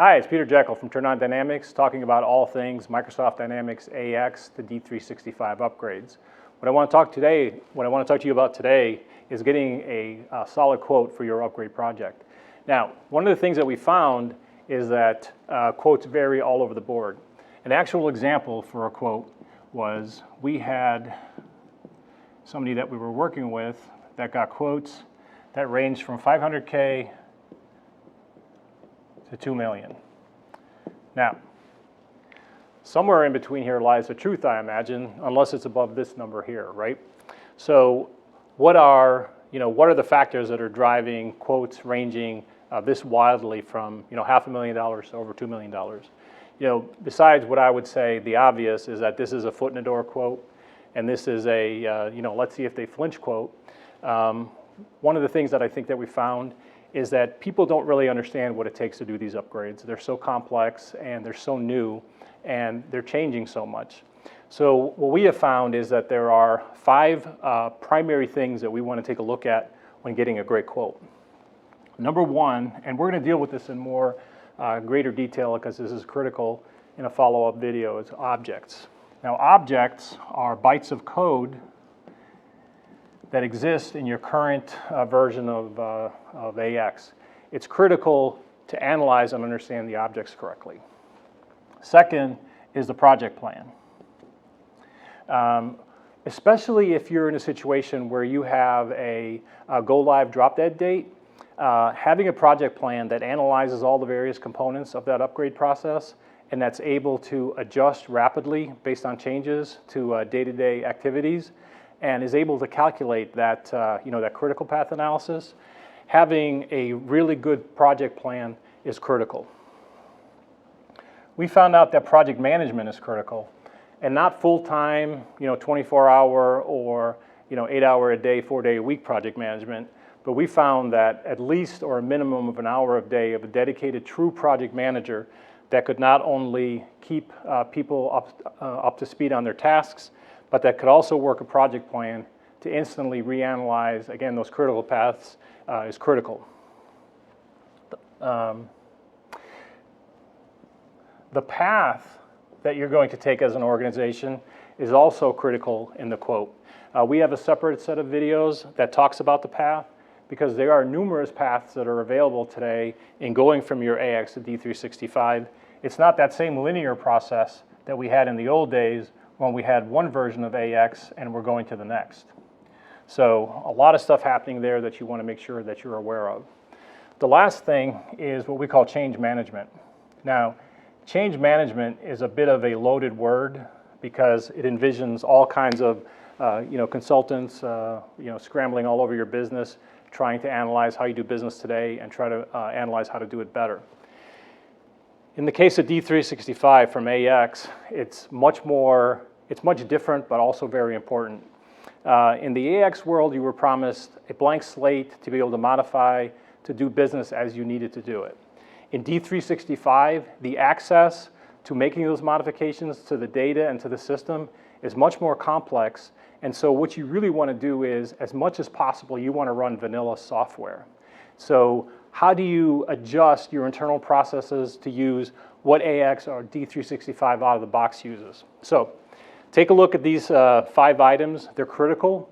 Hi, it's Peter Jekyll from TurnOnDynamics, talking about all things Microsoft Dynamics AX to D365 upgrades. What I want to talk to you about today is getting a solid quote for your upgrade project. Now, one of the things that we found is that quotes vary all over the board. An actual example for a quote was we had somebody that we were working with that got quotes that ranged from 500K to 2 million. Now, somewhere in between here lies the truth, I imagine, unless it's above this number here, right? So what are the factors that are driving quotes ranging this wildly from $500,000 to over $2 million? Besides what I would say, the obvious is that this is a foot in the door quote, and this is a let's see if they flinch quote. One of the things that I think that we found is that people don't really understand what it takes to do these upgrades. They're so complex and they're so new and they're changing so much. So what we have found is that there are 5 primary things that we want to take a look at when getting a great quote. Number one, and we're going to deal with this in more greater detail because this is critical in a follow-up video, is objects. Now, objects are bytes of code that exist in your current version of AX. It's critical to analyze and understand the objects correctly. Second is the project plan. Especially if you're in a situation where you have a go-live drop-dead date, having a project plan that analyzes all the various components of that upgrade process and that's able to adjust rapidly based on changes to day-to-day activities and is able to calculate that, that critical path analysis, having a really good project plan is critical. We found out that project management is critical, and not full-time, 24-hour or 8-hour a day, 4-day-a-week project management, but we found that at least or a minimum of an hour a day of a dedicated true project manager that could not only keep people up to speed on their tasks, but that could also work a project plan to instantly reanalyze, again, those critical paths is critical. The path that you're going to take as an organization is also critical in the quote. We have a separate set of videos that talks about the path because there are numerous paths that are available today in going from your AX to D365. It's not that same linear process that we had in the old days when we had one version of AX and we're going to the next. So a lot of stuff happening there that you want to make sure that you're aware of. The last thing is what we call change management. Now, change management is a bit of a loaded word because it envisions all kinds of consultants scrambling all over your business, trying to analyze how you do business today and try to analyze how to do it better. In the case of D365 from AX, it's much different, but also very important. In the AX world, you were promised a blank slate to be able to modify, to do business as you needed to do it. In D365, the access to making those modifications to the data and to the system is much more complex. And so what you really want to do is, as much as possible, you want to run vanilla software. So how do you adjust your internal processes to use what AX or D365 out of the box uses? So take a look at these 5 items. They're critical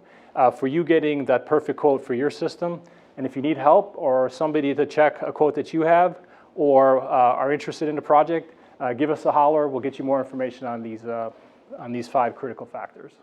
for you getting that perfect quote for your system. And if you need help or somebody to check a quote that you have or are interested in the project, give us a holler. We'll get you more information on these 5 critical factors.